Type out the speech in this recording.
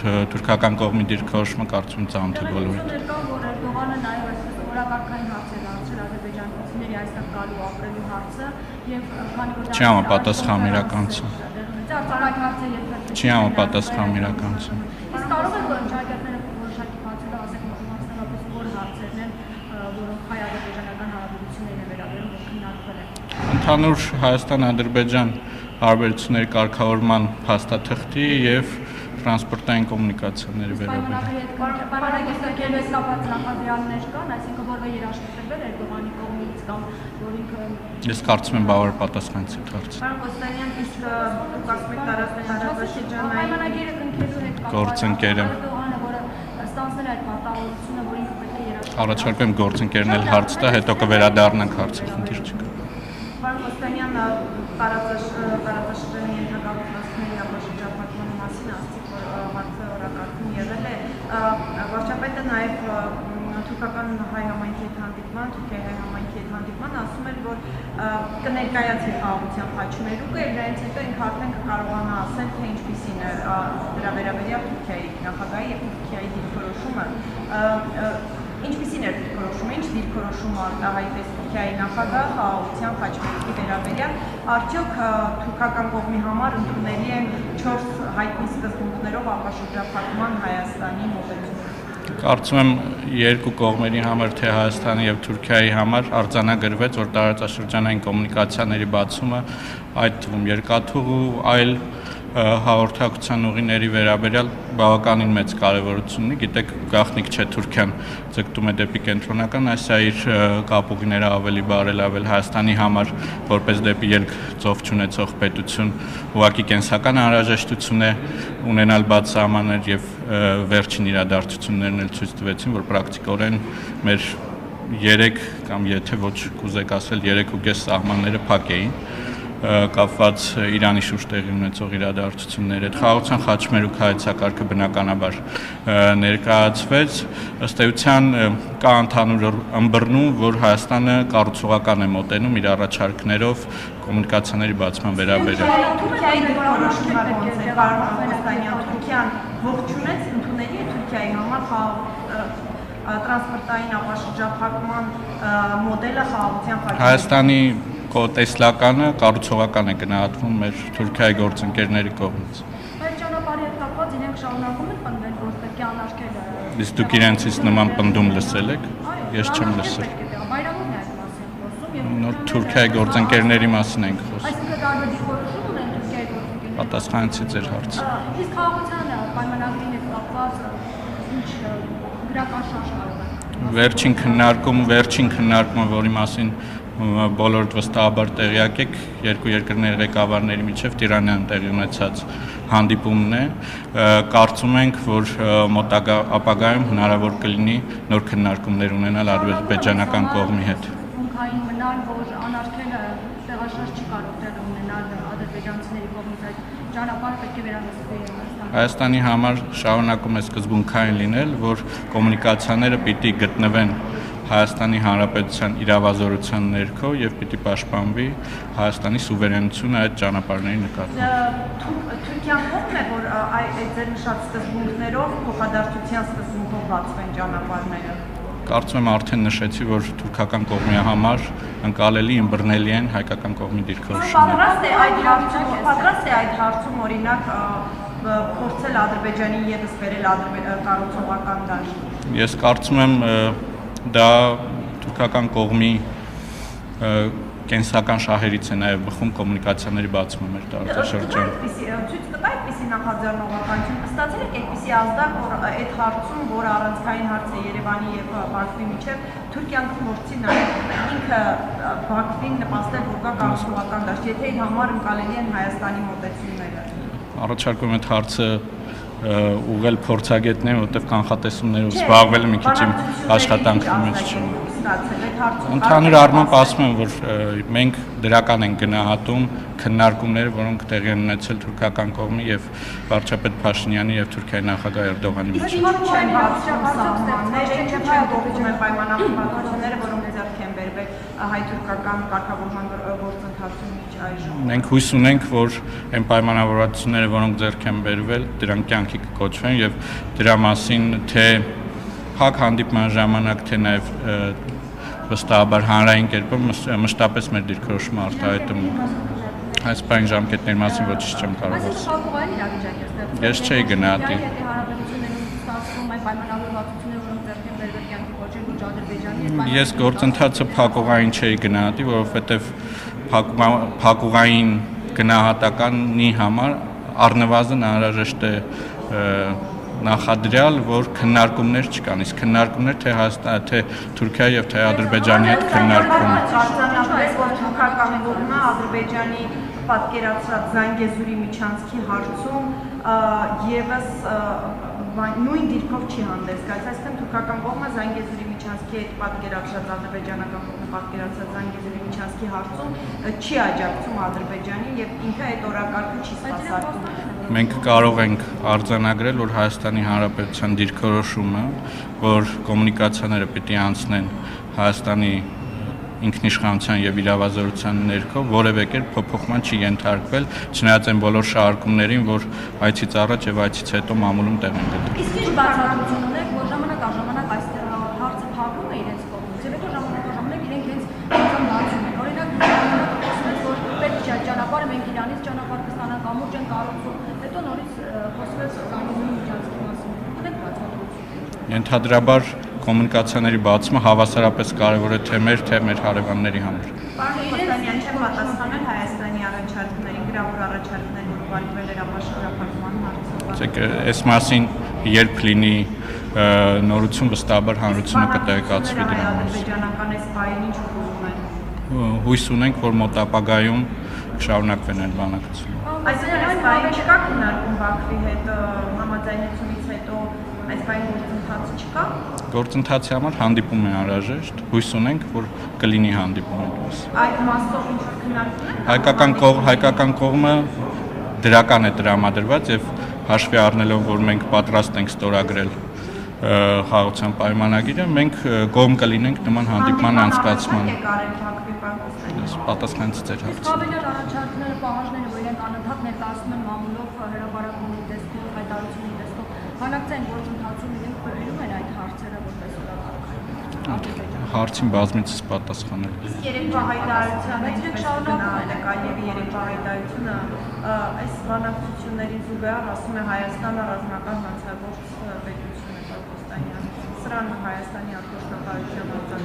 թուրքական կողմի դիրքորոշումը կարծում եմ ծանոթ է բոլորին։ Էրդողանը նաև այսպես օրակարգային հարցեր արել ադրբեջանցիների այստեղ գալու ապրելու հարցը եւ քանի որ չի համապատասխանում իրականություն։ Չի համապատասխանում իրականություն։ Իսկ կարող է շահագետները որոշակի բացել ասեք մասնավորապես որ հարցերն են, որոնք հայ-ադրբեջանական հարաբերություններին են վերաբերում ու քննարկվել են։ Ընդհանուր Հայաստան-Ադրբեջան հարաբերությունների կարգավորման փաստաթղթի եւ տրանսպորտային կոմունիկացիաների վերաբերյալ։ Պայմանագիրներով կապված նախադրյալներ կան, այսինքն որը երաշխավորվել Էրդողանի կողմից կամ որ ինքը Ես կարծում եմ բավարար պատասխանեցի հարցին։ Պարոն Կոստանյան, իսկ դուք ասում եք տարածաշրջանային պայմանագիրը կնքելու հետ կապված գործընկերը Էրդողանը, որը ստանձնել է այդ պարտավորությունը, որ ինքը պետք է երաշխավորել։ Առաջարկում եմ գործընկերն էլ հարց տա, հետո կվերադառնանք հարցին, խնդիր չկա։ Պարոն Կոստանյան, տարածաշրջանային ենթակառուցվածքների ապաշրջապատման մասին ասացիք, որ հարցը օրակարգում եղել է։ Վարչապետը նաև թուրքական հայ համայնքի հետ հանդիպման, Թուրքիայի հայ համայնքի հետ հանդիպման ասում էր, որ կներկայացի խաղաղության խաչմերուկը եւ դրանից հետո ինքը արդեն կկարողանա ասել, թե ինչպիսին է դրա վերաբերյալ Թուրքիայի նախագահի եւ Թուրքիայի դիրքորոշումը։ Ինչպիսին է դիրքորոշումը, ինչ դիրքորոշում արտահայտեց Թուրքիայի նախագահ խաղաղության խաչմերուկի վերաբերյալ, արդյոք թուրքական կողմի համար ընդունելի են 4 հայտնի սկզբունքներով ապաշրջափակման Հայաստանի մոտեցումը։ Կարծում եմ երկու կողմերի համար, թե Հայաստանի եւ Թուրքիայի համար արձանագրվեց, որ տարածաշրջանային կոմունիկացիաների բացումը, այդ թվում երկաթուղ ու այլ հաղորդակցության ուղիների վերաբերյալ բավականին մեծ կարևորություն ունի։ Գիտեք, գաղտնիք չէ Թուրքիան ձգտում է դեպի կենտրոնական Ասիա իր կապուղիները ավելի բարելավել Հայաստանի համար, որպես դեպի ելք ծով չունեցող պետություն, ուղղակի կենսական անհրաժեշտություն է ունենալ բաց սահմաններ եւ վերջին իրադարձություններն էլ ցույց տվեցին, որ պրակտիկորեն մեր 3 կամ եթե ոչ կուզեք ասել 3.5 սահմանները փակ էին կապված Իրանի շուրջ տեղի ունեցող իրադարձությունների հետ։ Խաղաղության խաչմերուկ հայեցակարգը բնականաբար ներկայացվեց, ըստ էության կա ընդհանուր ըմբռնում, որ Հայաստանը կառուցողական է մոտենում իր առաջարկներով կոմունիկացիաների բացման վերաբերյալ։ Թուրքիայի դիրքորոշումը ոնց է, պարոն Կոստանյան, Թուրքիան ողջունեց ընդունելի է Թուրքիայի համար տրանսպորտային ապաշրջափակման մոդելը խաղաղության խաչմերուկը։ Հայաստանի տեսլականը կառուցողական է գնահատվում մեր Թուրքիայի գործընկերների կողմից։ Այդ ճանապարհի հետ կապված իրենք շարունակում են պնդել, որ պետք է անարգել։ Իսկ դուք իրենցից նման պնդում լսել եք։ Ես չեմ լսել։ Բայրամովն է այդ մասին խոսում եւ Նոր Թուրքիայի գործընկերների մասին ենք խոսում։ Այսինքն տարբեր դիրքորոշում ունեն Թուրքիայի գործընկերները։ Պատասխանեցի ձեր հարցը։ Իսկ խաղաղության պայմանագրի հետ կապված ինչ գրական շարժ կարող է։ Վերջին քննարկումը, որի մասին բոլորդ վստահաբար տեղյակ եք, երկու երկրների ղեկավարների միջև Տիրանայում տեղի ունեցած հանդիպումն է, կարծում ենք, որ մոտակա ապագայում հնարավոր կլինի նոր քննարկումներ ունենալ ադրբեջանական կողմի հետ։ Ունքային մնալ, որ անարգելը տեղաշարժ չի կարող տեղ ունենալ ադրբեջանցիների կողմից այդ ճանապարհը պետք է վերահսկվի Հայաստանի համար շարունակում է սկզբունքային լինել, որ կոմունիկացիաները պիտի գտնվեն Հայաստանի Հանրապետության իրավազորության ներքո եւ պիտի պաշտպանվի Հայաստանի սուվերենությունը այդ ճանապարհների նկատմամբ։ Թուրքիան կողմ է, որ այդ ձեր նշած սկզբունքներով փոխադարձության սկզբունքով բացվեն ճանապարհները։ Կարծում եմ արդեն նշեցի, որ թուրքական կողմի համար ընկալելի ըմբռնելի են հայկական կողմի դիրքորոշումները։ Պատրաստ է այդ հարցում օրինակ փորձել Ադրբեջանի ևս բերել կառուցողական դաշտ։ Ես կարծում եմ դա թուրքական կողմի կենսական շահերից է նաև բխում կոմունիկացիաների բացումը մեր տարածաշրջանում։ Ցույց կտա այդպիսի նախաձեռնողականություն, ստացել եք այդպիսի ազդակ, որ այդ հարցում, որ առանցքային հարց է Երևանի եւ Բաքվի միջև, Թուրքիան կփորձի նաև ինքը Բաքվին նպաստել, որ կա կառուցողական դաշտ, եթե իր համար ընկալելի են Հայաստանի մոտեցումները։ Առաջարկում եմ այդ հարցը ուղղել փորձագետներին, որտեղ կանխատեսումներով զբաղվելը մի քիչ իմ աշխատանքի մեջ չէ։ Ընդհանուր առմամբ ասում եմ, որ մենք դրական ենք գնահատում քննարկումները, որոնք տեղի են ունեցել թուրքական կողմի եւ վարչապետ Փաշինյանի եւ Թուրքիայի նախագահ Էրդողանի միջեւ։ Չեն բացվում սահմաններ, ինչու չեն գործում են պայմանավորվածությունները, որոնք ձեռք են բերվել հայ-թուրքական կարգավորման գործընթացում մինչ այժմ։ Մենք հույս ունենք, որ այն պայմանավորվածությունները, որոնք ձեռք են բերվել, դրանք կյանքի կկոչվեն եւ դրա մասին թե փակ հանդիպման ժամանակ, թե նաեւ վստահաբար հանրային կերպով մշտապես մեր դիրքորոշումը արտահայտում ենք։ Այս բան ժամկետների մասին ոչինչ չեմ կարող ասել։ Ես չէի գնահատի։ Ես գործընթացը փակուղային չէի գնահատի, որովհետև փակուղային գնահատականի համար առնվազն անհրաժեշտ է նախադրյալ, որ քննարկումներ չկան, իսկ քննարկումներ թե Հայաստանի, թե Թուրքիայի եւ թե Ադրբեջանի հետ քննարկվում են։ Թուրքական կողմը Ադրբեջանի պատկերացրած Զանգեզուրի միջանցքի հարցում եւս նույն դիրքով չի հանդես գալիս, այսինքն թուրքական կողմը Զանգեզուրի միջանցքի հետ պատկերացրած ադրբեջանական կողմը պատկերացրած Զանգեզուրի միջանցքի հարցում չի աջակցում Ադրբեջանին եւ ինքը այդ օրակարգը չի սպասարկում։ Մենք կարող ենք արձանագրել, որ Հայաստանի Հանրապետության դիրքորոշումը, որ կոմունիկացիաները պիտի անցնեն Հայաստանի ինքնիշխանության եւ իրավազորության ներքո որևէ կերպ փոփոխման չի ենթարկվել, չնայած այն բոլոր շարժումներին, որ այցից առաջ եւ այցից հետո մամուլում տեղ են գտել։ Իսկ ինչ բացատրություն ունեք, որ ժամանակ առ ժամանակ այստեղ հարցը փակվում է իրենց կողմից, եւ հետո ժամանակ առ ժամանակ իրենք հենց անգամ բացում են։ Օրինակ, խոսում որ պետք չէ ճանապարհը մենք Իրանից ճանապարհ կստանանք, ամուր չեն կառուցում, հետո նորից խոսվեց Զանգեզուրի միջանցքի մասին։ Ունեք բացատրություն։ Ենթադրաբար կոմունիկացիաների բացումը հավասարապես կարևոր է թե մեր հարևանների համար։ Պարոն Կոստանյան, չեմ պատասխանել Հայաստանի առաջարկներին, գրավոր առաջարկներին, որ ուղարկվել էր ապաշրջապատման հարցով։ Այս մասին երբ լինի նորություն, վստահաբար հանրությունը կտեղեկացվի դրա մասին։ Ադրբեջանական այս բանին ինչ ուղղում են։ Հույս ունենք, որ մոտ ապագայում կշարունակվեն այդ բանակցությունը։ Այսինքն այս բանի չկա քննարկում Բաքվի հետ համաձայնությունից հետո այս բանի գործընթաց չկա։ Գործընթացի համար հանդիպում է անհրաժեշտ, հույս ունենք, որ կլինի հանդիպում այդպես։ Այդ մասով ինչ որ քննարկում են։ Հայկական կողմը դրական է տրամադրված եւ հաշվի առնելով, որ մենք պատրաստ ենք ստորագրել խաղաղության պայմանագիրը, մենք կողմ կլինենք նման հանդիպման անցկացմանը։ Պատասխանեցի ձեր հարցին։ Իսկ ավելյալ առաջարկները, պահանջները, որ իրենք անընդհատ ներկայացնում են մամուլով հրապարակումի տեսքով, հայտարարությունների տեսքով, բանակցային գործընթացում իրենք բերում են այդ հարցերը որպես օրակարգ։ Հարցին բազմիցս պատասխանել։ Իսկ երեկվա հայտարարությունը ինչպես գնահատեք Ալիևի երեկվա հայտարարությունը այս բանակցություններին զուգահեռ ասում է Հայաստանը ռազմական հանցագործ պետություն է Կոստանյան։ Սրան Հայաստանի արտգործնախարարության